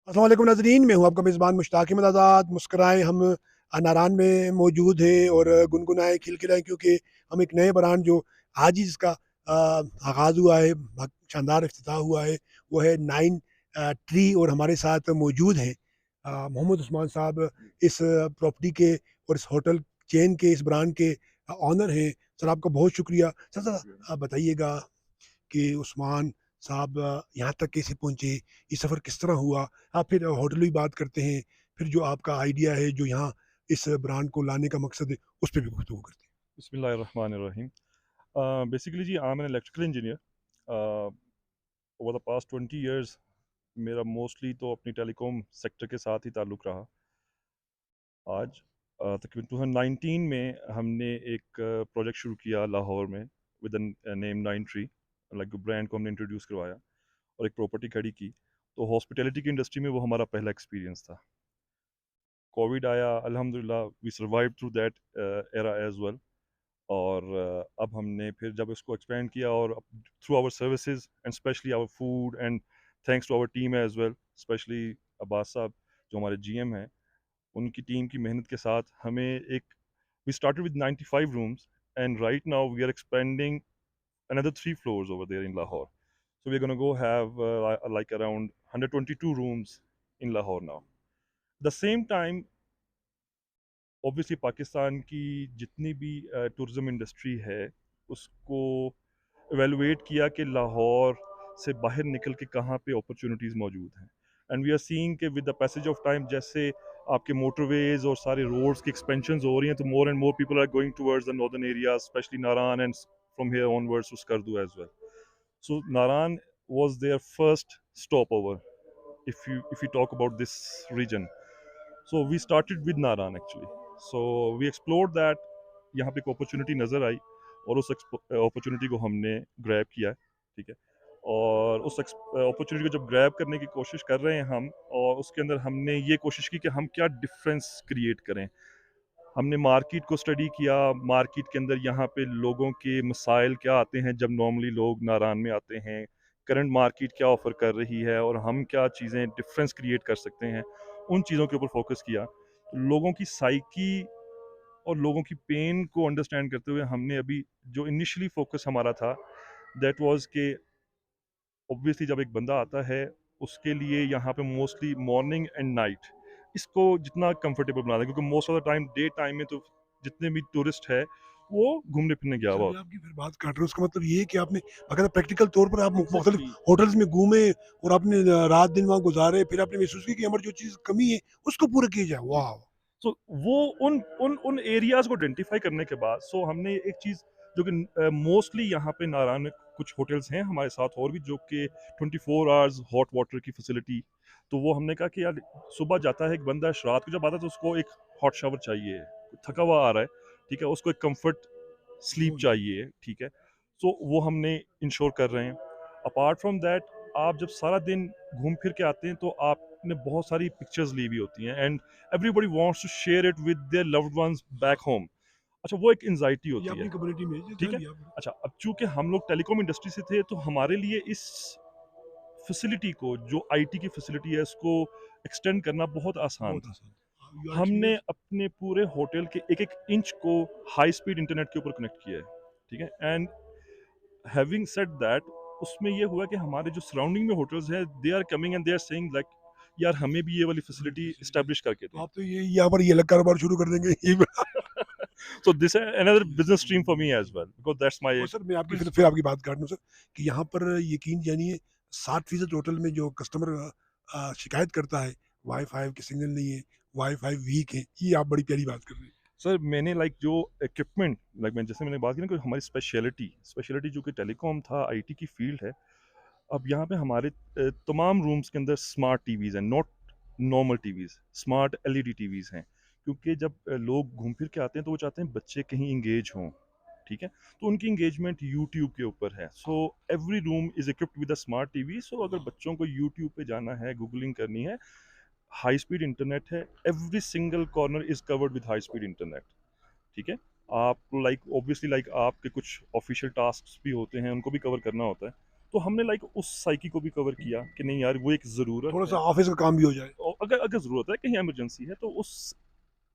अस्सलाम वालेकुम नाज़रीन, मैं हूँ आपका मेज़बान मुश्ताक अहमद आज़ाद। मुस्कुराएँ हम नारान में मौजूद हैं और गुनगुनाएँ, खिलखिलाएँ क्योंकि हम एक नए ब्रांड जो आज ही जिसका आगाज़ हुआ है, शानदार इफ्तिताह हुआ है, वो है नाइन ट्री और हमारे साथ मौजूद हैं मोहम्मद उस्मान साहब इस प्रॉपर्टी के और इस होटल चेन के, इस ब्रांड के ऑनर हैं। सर आपका बहुत शुक्रिया। सर ज़रा आप बताइएगा कि उस्मान साहब यहाँ तक कैसे पहुँचे? ये सफ़र किस तरह हुआ? आप फिर होटल की बात करते हैं, फिर जो आपका आइडिया है, जो यहाँ इस ब्रांड को लाने का मकसद है, उस पे भी गुफ्तगू करते हैं। बिस्मिल्लाहिर्रहमानिर्रहीम। बेसिकली जी I am an electrical engineer. Over the past 20 years मेरा मोस्टली तो अपनी टेलीकॉम सेक्टर के साथ ही ताल्लुक़ रहा। आज तकरीबन 2019 में हमने एक प्रोजेक्ट शुरू किया लाहौर में with name nine tree, like brand को हमने इंट्रोड्यूस करवाया और एक प्रॉपर्टी खड़ी की। तो हॉस्पिटैलिटी की इंडस्ट्री में वो हमारा पहला एक्सपीरियंस था। कोविड आया, अल्हम्दुलिल्लाह we survive through that era as well. और अब हमने फिर जब इसको एक्सपेंड किया और through our services and specially our food and thanks to our team as well, specially Abbas sahab जो हमारे जीएम हैं, उनकी टीम की मेहनत के साथ हमें एक we started with 95 rooms and right now we are expanding another 3 floors over there in Lahore. So we're going to go have like around 122 rooms in Lahore now. The same time, obviously Pakistan की जितनी भी tourism industry है उसको evaluate किया कि लाहौर से बाहर निकल के कहाँ पे अपॉर्चुनिटीज़ मौजूद हैं। एंड वी आर सीइंग कि with the passage of time जैसे आपके मोटरवेज और सारे रोड्स की एक्सपेंशन हो रही हैं, तो more and more people are going towards the northern area, specially Naran and from here onwards to Skardu as well. So Naran was their first stopover if you talk about this region. So we started with Naran actually. So we explored that. यहाँ पे एक opportunity नज़र आई और उस opportunity को हमने grab किया, ठीक है। और उस अपॉर्चुनिटी को जब ग्रैब करने की कोशिश कर रहे हैं हम, और उसके अंदर हमने ये कोशिश की कि हम क्या डिफरेंस क्रिएट करें। हमने मार्केट को स्टडी किया, मार्केट के अंदर यहाँ पे लोगों के मसाइल क्या आते हैं जब नॉर्मली लोग नारान में आते हैं, करंट मार्केट क्या ऑफ़र कर रही है और हम क्या चीज़ें डिफरेंस क्रिएट कर सकते हैं, उन चीज़ों के ऊपर फोकस किया। तो लोगों की साइकी और लोगों की पेन को अंडरस्टैंड करते हुए हमने अभी जो इनिशियली फोकस हमारा था दैट वाज कि ऑब्वियसली जब एक बंदा आता है उसके लिए यहाँ पे मोस्टली मॉर्निंग एंड नाइट इसको जितना कंफर्टेबल बना दें, क्योंकि most of the time day time में तो जितने भी टूरिस्ट है वो घूमने फिरने गया सर हुआ मैं होता आपकी फिर बात काट रहा हूँ, उसका मतलब ये है कि आपने बाकायदा प्रैक्टिकल तौर पर आप है। मुख्तलिफ एग्जैक्टली। होटल्स में घूमे और आपने रात दिन वहाँ गुजारे, फिर आपने महसूस किया कि हमारी जो चीज़ कमी है, उसको पूरा किया जाए। जी। वाह! सो वो उन उन उन एरियाज को आइडेंटिफाई करने के बाद सो हमने एक चीज़ जो कि मोस्टली यहाँ पे नारायण में कुछ होटल्स हैं हमारे साथ और भी जो कि 24 आवर्स हॉट वाटर की फैसिलिटी। तो वो हमने कहा कि यार सुबह जाता है एक बंदा, रात को जब आता है तो उसको एक हॉट शावर चाहिए, थका हुआ आ रहा है, ठीक है, उसको एक कंफर्ट स्लीप बहुत ज़रूरी। चाहिए, ठीक है। सो वो हमने इंश्योर कर रहे हैं। अपार्ट फ्रॉम दैट, आप जब सारा दिन घूम फिर के आते हैं तो आपने बहुत सारी पिक्चर्स ली हुई होती हैं and everybody wants to share it with their loved ones back home. अच्छा, वो एक एंजाइटी ये होती है, अपनी कम्युनिटी में जी, ठीक है। चलिए आप अच्छा, अब चूंकि हम लोग टेलीकॉम इंडस्ट्री से थे तो हमारे लिए इस फैसिलिटी को, जो आईटी की फैसिलिटी है, उसको एक्सटेंड करना बहुत आसान बहुत था। आसान था। योर हमने एक्सपीरियंस? अपने पूरे होटल के एक एक इंच को हाई स्पीड इंटरनेट के ऊपर कनेक्ट किया है, ठीक है। एंड हैविंग सेड दैट, उसमें ये हुआ कि हमारे जो सराउंडिंग में होटल्स हैं they are coming and they are saying like यार हमें भी ये वाली गुड फैसिलिटी फैसिलिटी। इस्टेब्लिश करके तो दें। आप तो ये यहाँ पर ये अलग कारोबार शुरू कर देंगे ये So this is another business stream for me as well because that's my और सर मैं आपकी फिर principal. आपकी बात काट दूँ सर कि यहाँ पर यकीन जानिए 60% होटल में जो कस्टमर शिकायत करता है वाईफाई के सिग्नल नहीं है, वाईफाई वीक है, ये आप बड़ी प्यारी बात कर रहे हैं। सर मैंने लाइक जो इक्विपमेंट, लाइक मैं जैसे मैंने बात की ना कि हमारी स्पेशलिटी जो कि टेलीकॉम था, आईटी की फील्ड है। अब यहाँ पे हमारे तमाम रूम्स के अंदर स्मार्ट टीवीज़ हैं, not normal TVs, smart LED TVs हैं। क्योंकि जब लोग घूम फिर के आते हैं तो वो चाहते हैं बच्चे कहीं इंगेज हों, ठीक है। तो उनकी इंगेजमेंट यूट्यूब के ऊपर है। So every room is equipped with a smart TV. So अगर वाह! बच्चों को यूट्यूब पे जाना है, गूगलिंग करनी है, हाई स्पीड इंटरनेट है, every single corner is covered with high speed internet, ठीक है। आप लाइक ऑब्वियसली लाइक आपके कुछ ऑफिशियल टास्क भी होते हैं, उनको भी कवर करना होता है। तो हमने लाइक उस साइकी को भी कवर किया कि नहीं यार वो एक ज़रूरत थोड़ा है, सा ऑफिस का काम भी हो जाए। और अगर अगर ज़रूरत है कहीं इमरजेंसी है तो उस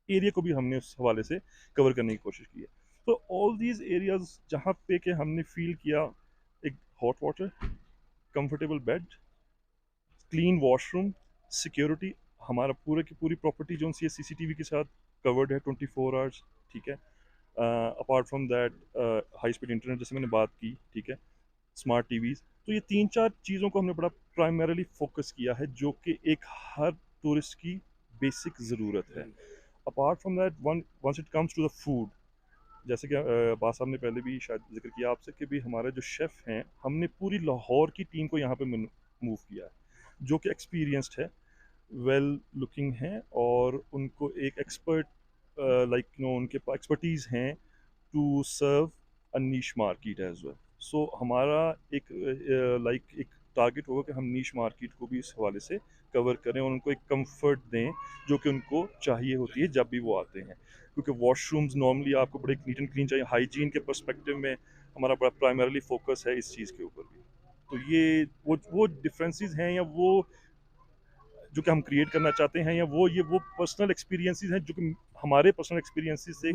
एरिया को भी हमने उस हवाले से कवर करने की कोशिश की है। तो ऑल दीज एरियाज जहाँ पे कि हमने फील किया, एक hot water, comfortable bed, clean washroom, security, हमारा पूरे की पूरी प्रॉपर्टी जो सी सीसीटीवी के साथ कवर्ड है 24 आवर्स, ठीक है। Apart from that high speed internet जैसे मैंने बात की, ठीक है, स्मार्ट टीवीज। तो ये तीन चार चीज़ों को हमने बड़ा प्राइमरीली फोकस किया है जो कि एक हर टूरिस्ट की बेसिक ज़रूरत है। Apart from that one once it comes to the food, जैसे कि बात साहब ने पहले भी शायद जिक्र किया आपसे कि भी हमारे जो शेफ़ हैं, हमने पूरी लाहौर की टीम को यहाँ पे मूव किया है जो कि एक्सपीरियंस्ड है, वेल लुकिंग हैं, और उनको एक एक्सपर्ट लाइक उनके पास एक्सपर्टीज़ हैं to serve a niche market as well. So हमारा एक लाइक एक टारगेट होगा कि हम नीश मार्केट को भी इस हवाले से कवर करें और उनको एक कंफर्ट दें जो कि उनको चाहिए होती है जब भी वो आते हैं, क्योंकि वॉशरूम्स नॉर्मली आपको बड़े नीट एंड क्लीन चाहिए। हाइजीन के पर्सपेक्टिव में हमारा बड़ा प्राइमरली फोकस है इस चीज़ के ऊपर भी। तो ये वो डिफरेंसेस हैं, या वो जो कि हम क्रिएट करना चाहते हैं, या वो पर्सनल एक्सपीरियंसेस हैं जो कि हमारे पर्सनल एक्सपीरियंसेस से।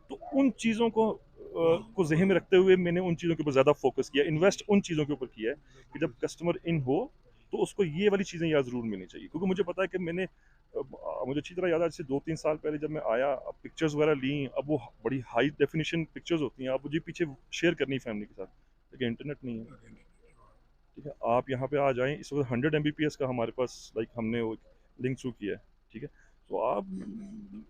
तो उन चीज़ों को जहन में रखते हुए मैंने उन चीज़ों के ऊपर ज़्यादा फोकस किया, इन्वेस्ट उन चीज़ों के ऊपर किया है कि जब कस्टमर इन हो तो उसको ये वाली चीज़ें याद ज़रूर मिलनी चाहिए, क्योंकि मुझे पता है कि मुझे अच्छी तरह याद है जैसे 2-3 साल पहले जब मैं आया, अब पिक्चर्स वगैरह ली, अब वो बड़ी हाई डेफिनेशन पिक्चर्स होती हैं, अब मुझे पीछे शेयर करनी फैमिली के साथ, लेकिन इंटरनेट नहीं है। ठीक है, आप यहाँ पे आ जाएं, इस वक्त 100 Mbps का हमारे पास लाइक हमने वो लिंक थ्रू किया है, ठीक है। तो आप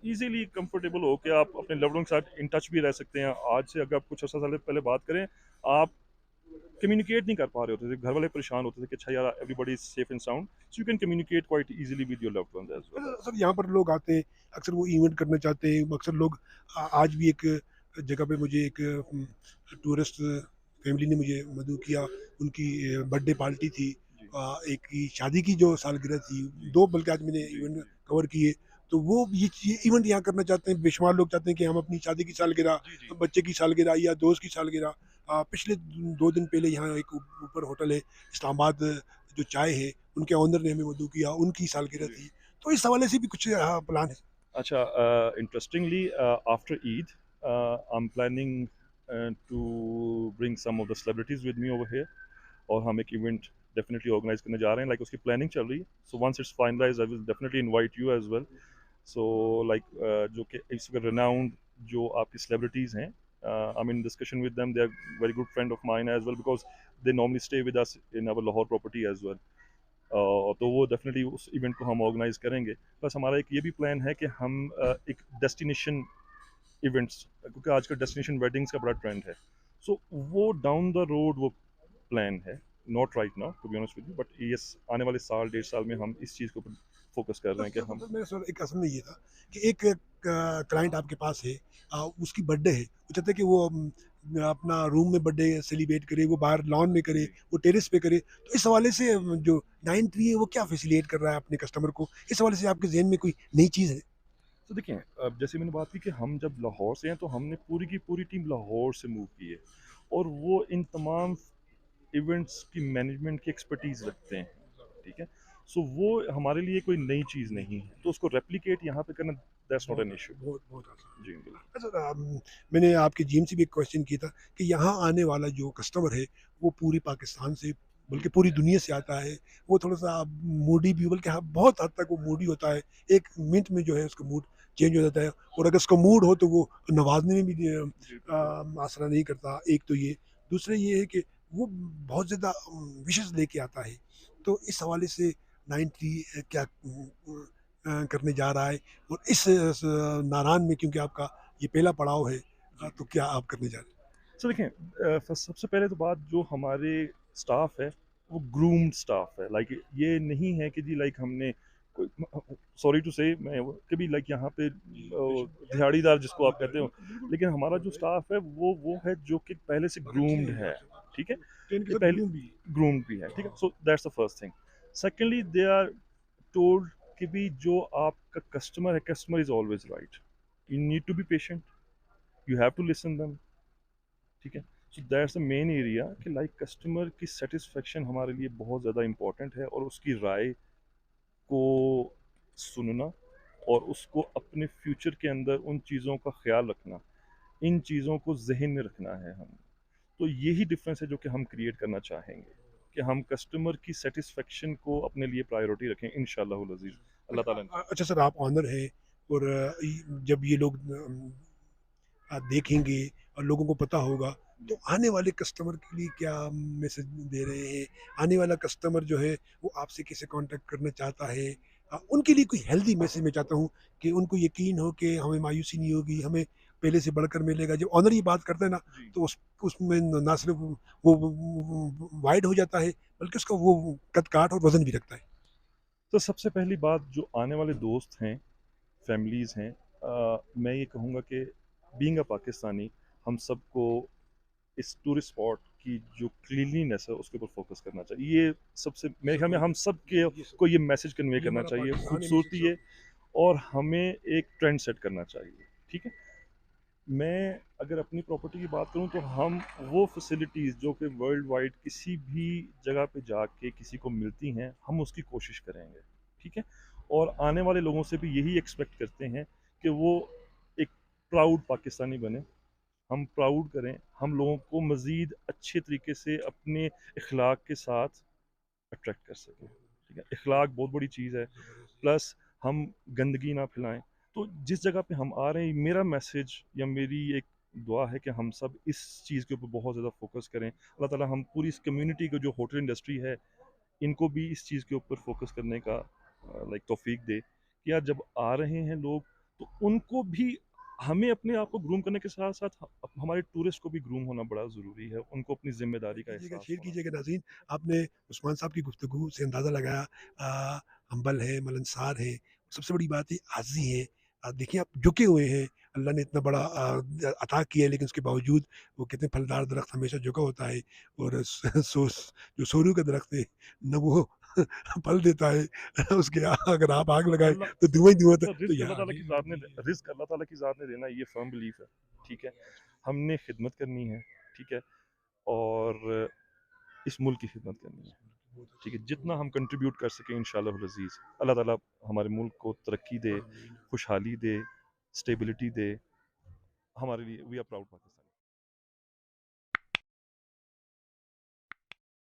इजीली कंफर्टेबल हो के आप अपने लव्ड वन के साथ इन टच भी रह सकते हैं। आज से अगर आप कुछ अर्सा साल पहले बात करें, आप कम्युनिकेट नहीं कर पा रहे होते थे, घर वाले परेशान होते थे कि अच्छा यार everybody is safe and sound, so you can communicate quite easily with your loved ones as well. Sir यहाँ पर लोग आते हैं, अक्सर वो इवेंट करना चाहते हैं, अक्सर लोग आज भी एक जगह पे मुझे एक टूरिस्ट फैमिली ने मुझे मदऊ किया, उनकी बर्थडे पार्टी थी, जी एक की शादी की जो सालगिरह थी, जी दो बल्कि आज मैंने जी इवेंट जी कवर किए। तो वो ये इवेंट यहाँ करना चाहते हैं, बेशुमार लोग चाहते हैं कि हम अपनी शादी की सालगिरह, जी जी बच्चे की सालगिरह या दोस्त की सालगिरह, पिछले 2 दिन पहले यहाँ एक ऊपर होटल है इस्लामाबाद, जो चाय है, उनके ओनर ने हमें मदऊ किया, उनकी सालगिरह जी। थी। तो इस हवाले से भी कुछ प्लान है। अच्छा, interestingly after Eid I am planning to bring some of the celebrities with me over here, और हम एक इवेंट डेफिनेटली ऑर्गेनाइज करने जा रहे हैं, लाइक उसकी प्लानिंग चल रही है। So once it's finalize I will definitely invite you as well. So like जो कि इस रिनाउंड जो आपकी सेलिब्रिटीज़ हैं, I mean discussion with them, they are very good friend of mine as well, because they normally stay with us in our Lahore property as well. तो वो definitely उस event को हम ऑर्गेनाइज करेंगे। प्लस हमारा एक ये भी प्लान है कि हम एक डेस्टिनेशन इवेंट्स, क्योंकि आजकल डेस्टिनेशन वेडिंग्स का बड़ा ट्रेंड है, सो वो डाउन द रोड वो प्लान है, not right now to be honest with you, but yes आने वाले साल 1.5 साल में हम इस चीज़ के ऊपर फोकस कर रहे हैं कि हम। तो मेरा सर एक असल में ये था कि एक क्लाइंट आपके पास है, उसकी बर्थडे है, वो चाहते हैं कि वो अपना रूम में बर्थडे सेलिब्रेट करे, वो बाहर लॉन में करे, जी, वो टेरेस पे करे। तो इस हवाले से जो 9 ट्री है वो क्या फैसिलिटेट कर रहा है अपने कस्टमर को, इस हवाले से आपके जहन में कोई नई चीज़ है? तो देखिए, अब जैसे मैंने बात की कि हम जब लाहौर से हैं तो हमने पूरी की पूरी टीम लाहौर से मूव की है, और वो इन तमाम इवेंट्स की मैनेजमेंट की एक्सपर्टीज़ रखते हैं, ठीक है। सो वो हमारे लिए कोई नई चीज़ नहीं है, तो उसको रेप्लिकेट यहाँ पे करना, दैट्स नॉट बहुत एन इशू। बहुत बहुत आसान। जी बिल्कुल। अच्छा, मैंने आपके जिम से भी एक क्वेश्चन किया था कि यहाँ आने वाला जो कस्टमर है वो पूरी पाकिस्तान से, बल्कि पूरी दुनिया से आता है। वो थोड़ा-सा मूडी भी, बल्कि हाँ, बहुत हद तक वो मूडी होता है। 1 मिनट में जो है उसका मूड चेंज हो जाता है, और अगर उसका मूड हो तो वो नवाज़ने में भी जी बिल्कुल। आसरा नहीं करता। एक तो ये, दूसरा ये है कि वो बहुत ज़्यादा विशेज़ लेके आता है। तो इस हवाले से 93 क्या करने जा रहा है? और इस नारान में, क्योंकि आपका ये पहला पड़ाव है, जी। तो क्या आप करने जा रहे हैं? सो देखें, सबसे पहले तो बात, जो हमारे स्टाफ है वो ग्रूम्ड स्टाफ है, लाइक ये नहीं है कि जी लाइक हमने कोई, सॉरी टू से मैं कभी लाइक यहाँ पे दिहाड़ीदार जिसको आप कहते हो, लेकिन हमारा जो स्टाफ है वो है जो कि पहले से बहुत अच्छी ग्रूम्ड है ये है, आपसे बात। ठीक है। ट्रेन के ये साथ पहले ग्रूम भी है। ग्रूम्ड भी है, ठीक है। So that's the first thing. Secondly, they are told कि भी जो आपका कस्टमर है, customer is always right, you need to be patient, you have to listen them, ठीक है। So that's the main area कि लाइक कस्टमर की satisfaction हमारे लिए बहुत ज़्यादा इम्पोर्टेंट है, और उसकी राय को सुनना और उसको अपने फ्यूचर के अंदर उन चीज़ों का ख्याल रखना, इन चीज़ों को ज़हन में रखना है हम। तो यही डिफरेंस है जो कि हम क्रिएट करना चाहेंगे, कि हम कस्टमर की सेटिस्फेक्शन को अपने लिए प्रायोरिटी रखें, इंशाअल्लाहुल अज़ीज़, अल्लाह ताला ने। अच्छा सर, आप ऑनर हैं और जब ये लोग देखेंगे और लोगों को पता होगा, तो आने वाले कस्टमर के लिए क्या मैसेज दे रहे हैं? आने वाला कस्टमर जो है वो आपसे कैसे कांटेक्ट करना चाहता है? उनके लिए कोई हेल्दी मैसेज मैं चाहता हूँ कि उनको यकीन हो कि हमें मायूसी नहीं होगी, हमें पहले से बढ़कर मिलेगा। जब ऑनर ये बात करता है ना, जी। तो उसमें ना सिर्फ वो वाइड हो जाता है, बल्कि उसका वो कद-काठ और वज़न भी रखता है। तो सबसे पहली बात, जो आने वाले दोस्त हैं, फैमिलीज़ हैं, मैं ये कहूँगा कि बीइंग अ पाकिस्तानी, हम सबको इस टूरिस्ट स्पॉट की जो क्लीनलीनेस है उसके ऊपर फोकस करना चाहिए। ये सबसे मेरे ख्याल में हम सब के जी सर, को ये मैसेज कन्वे ये करना हमारा चाहिए, पाकिस्तान है, हमें खूबसूरती शिक्षा है, और हमें एक ट्रेंड सेट करना चाहिए, ठीक है? मैं अगर अपनी प्रॉपर्टी की बात करूँ, तो हम वो फैसिलिटीज़ जो कि वर्ल्ड वाइड किसी भी जगह पे जाके किसी को मिलती हैं, हम उसकी कोशिश करेंगे, ठीक है? और आने वाले लोगों से भी यही एक्सपेक्ट करते हैं कि वो एक प्राउड पाकिस्तानी बने, हम प्राउड करें, हम लोगों को मज़ीद अच्छे तरीके से अपने इखलाक के साथ अट्रैक्ट कर सकें, ठीक है? इखलाक बहुत बड़ी चीज़ है, प्लस हम गंदगी ना फैलाएँ। तो जिस जगह पे हम आ रहे हैं, मेरा मैसेज या मेरी एक दुआ है कि हम सब इस चीज़ के ऊपर बहुत ज़्यादा फ़ोकस करें। अल्लाह ताला हम पूरी इस कम्युनिटी को, जो होटल इंडस्ट्री है, इनको भी इस चीज़ के ऊपर फ़ोकस करने का लाइक तौफ़ीक दे, कि यार जब आ रहे हैं लोग, तो उनको भी, हमें अपने आप को ग्रूम करने के साथ-साथ हमारे टूरिस्ट को भी ग्रूम होना बड़ा ज़रूरी है। उनको अपनी ज़िम्मेदारी का एहसास शेयर होना कीजिएगा चाहिए। नाज़रीन। आपने उस्मान साहब की गुफ्तगू से अंदाज़ा लगाया, हम्बल है, मिलनसार है, सबसे बड़ी बात है आज़ी है। देखिए आप झुके हुए हैं, अल्लाह ने इतना बड़ा अता किया है, लेकिन उसके बावजूद वो कहते हैं फलदार दरख्त हमेशा झुका होता है, और जो सोरू का दरख्त है, न वो फल देता है, उसके अगर आप आग लगाएँ अल्लाह तो धुआँ ही धुआँ था। सर, तो रिज़्क अल्लाह यार ताला की ज़ात ने रिज़्क अल्लाह ताला की ज़ात ने देना, ये फ़र्म बिलीफ है, ठीक है? हमने खिदमत करनी है, ठीक है? और इस मुल्क की खिदमत करनी है, बहुत ठीक अच्छी। है? जितना हम कंट्रीब्यूट कर सकें, इंशाअल्लाहुल अज़ीज़, अल्लाह ताला हमारे मुल्क को तरक्की दे, आमीन। खुशहाली दे, स्टेबिलिटी दे, हमारे लिए वी आर प्राउड पाकिस्तानी।